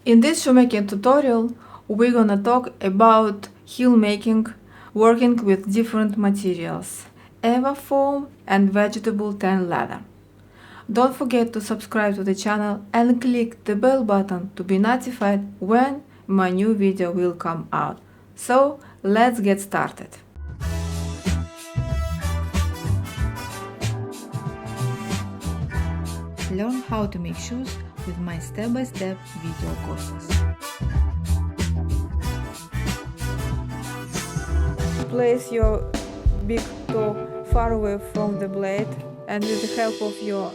In this shoemaking tutorial, we're gonna talk about heel making, working with different materials, EVA foam and vegetable tan leather. Don't forget to subscribe to the channel and click the bell button to be notified when my new video will come out. So let's get started. Learn how to make shoes with my step-by-step video courses. Place your big toe far away from the blade, and with the help of your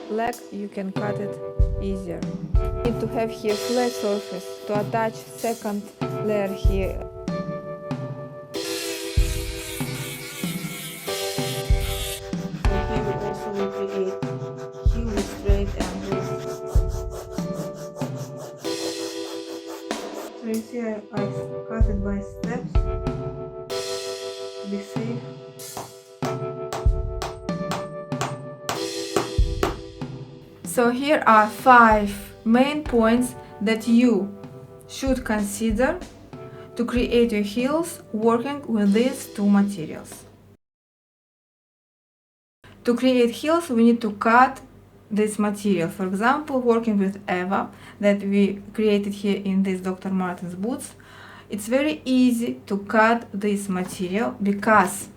leg you can cut it easier. You need to have here flat surface to attach second layer here. And here we also will create heel with straight angles. So you see I cut it by steps to be safe. So here are 5 main points that you should consider to create your heels working with these two materials. To create heels we need to cut this material. For example, working with EVA that we created here in this Dr. Martens boots, it's very easy to cut this material because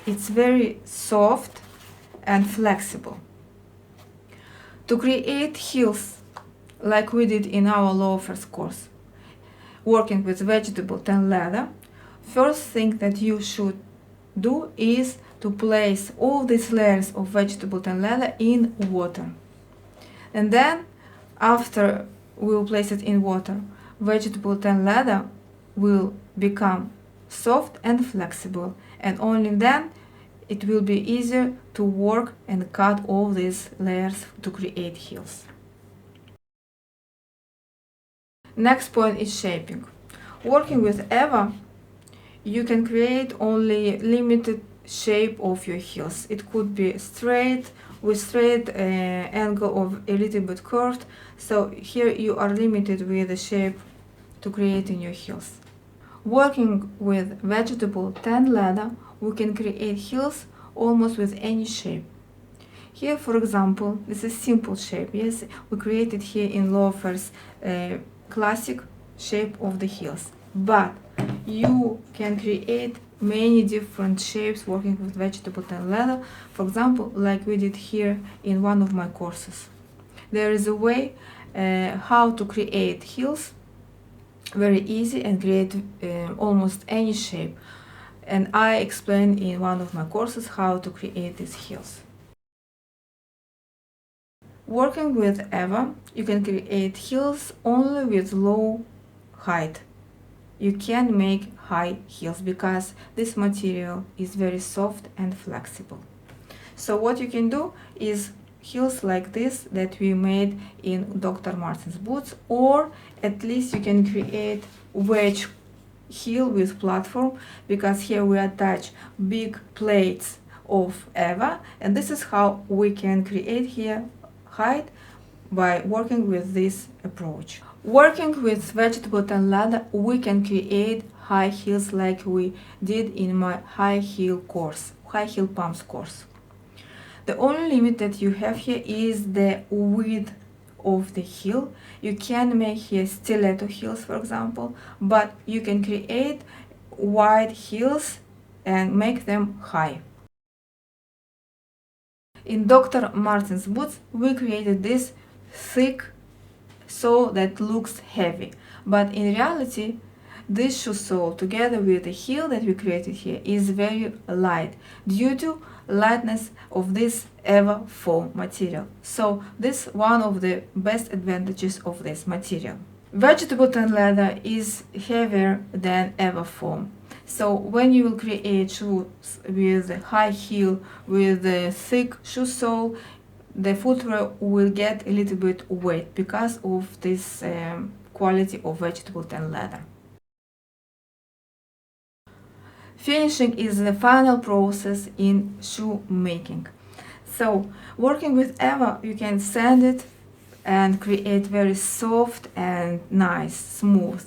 it's very soft and flexible. To create heels like we did in our loafers course, working with vegetable tan leather, first thing that you should do is to place all these layers of vegetable tan leather in water. And then after we will place it in water, vegetable tan leather will become soft and flexible, and only then it will be easier to work and cut all these layers to create heels. Next point is shaping. Working with EVA, you can create only limited shape of your heels. It could be straight, with straight angle of a little bit curved. So here you are limited with the shape to creating your heels. Working with vegetable tan leather, we can create heels almost with any shape. Here, for example, this is simple shape. Yes, we created here in loafers classic shape of the heels, but you can create many different shapes working with vegetable tan leather. For example, like we did here in one of my courses. There is a way how to create heels very easy and create almost any shape, and I explained in one of my courses how to create these heels. Working with EVA, you can create heels only with low height. You can make high heels because this material is very soft and flexible. So what you can do is heels like this that we made in Dr. Martens boots, or at least you can create wedge heel with platform, because here we attach big plates of EVA, and this is how we can create here height by working with this approach. Working with vegetable tan leather, we can create high heels like we did in my high heel course, high heel pumps course. The only limit that you have here is the width of the heel. You can make here stiletto heels, for example, but you can create wide heels and make them high. In Dr. Martens boots, we created this thick sole that looks heavy, but in reality this shoe sole together with the heel that we created here is very light due to lightness of this EVA foam material. So this is one of the best advantages of this material. Vegetable tan leather is heavier than EVA foam. So when you will create shoes with a high heel with a thick shoe sole, the footwear will get a little bit wet because of this quality of vegetable tan leather. Finishing is the final process in shoe making. So working with EVA, you can sand it and create very soft and nice, smooth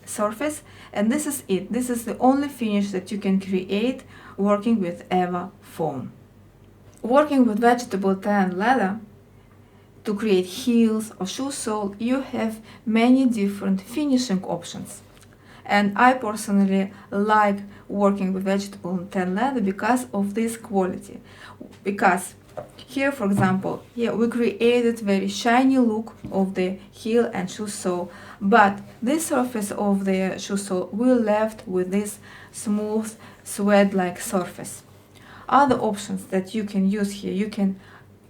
surface. And this is it. This is the only finish that you can create working with EVA foam. Working with vegetable tan leather to create heels or shoe sole, you have many different finishing options. And I personally like working with vegetable tan leather because of this quality. Because here, for example, here we created very shiny look of the heel and shoe sole, but this surface of the shoe sole we left with this smooth suede-like surface. Other options that you can use here, you can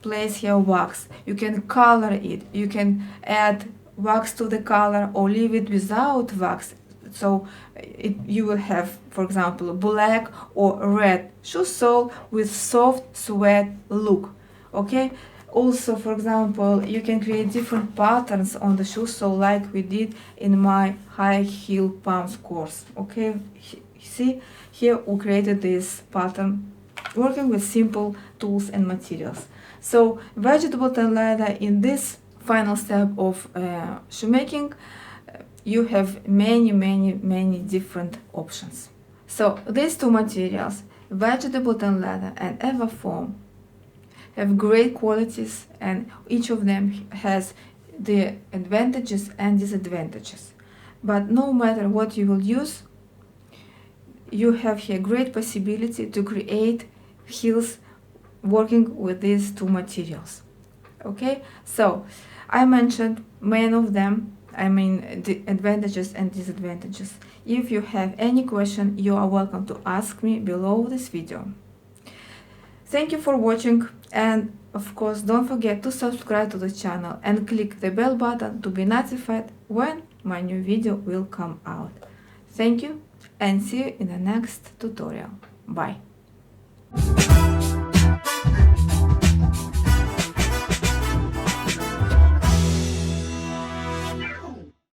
place here wax, you can color it, you can add wax to the color or leave it without wax. So you will have, for example, black or red shoe sole with soft suede look. Okay. Also, for example, you can create different patterns on the shoe sole like we did in my high heel palms course. Okay. See, here we created this pattern working with simple tools and materials. So vegetable tan leather, in this final step of shoemaking, you have many different options. So these two materials, vegetable tan leather and EVA foam, have great qualities, and each of them has the advantages and disadvantages. But no matter what you will use, you have here great possibility to create heels working with these two materials. Okay, so I mentioned many of them, I mean the advantages and disadvantages. If you have any question, you are welcome to ask me below this video. Thank you for watching, and of course don't forget to subscribe to the channel and click the bell button to be notified when my new video will come out. Thank you and see you in the next tutorial. Bye.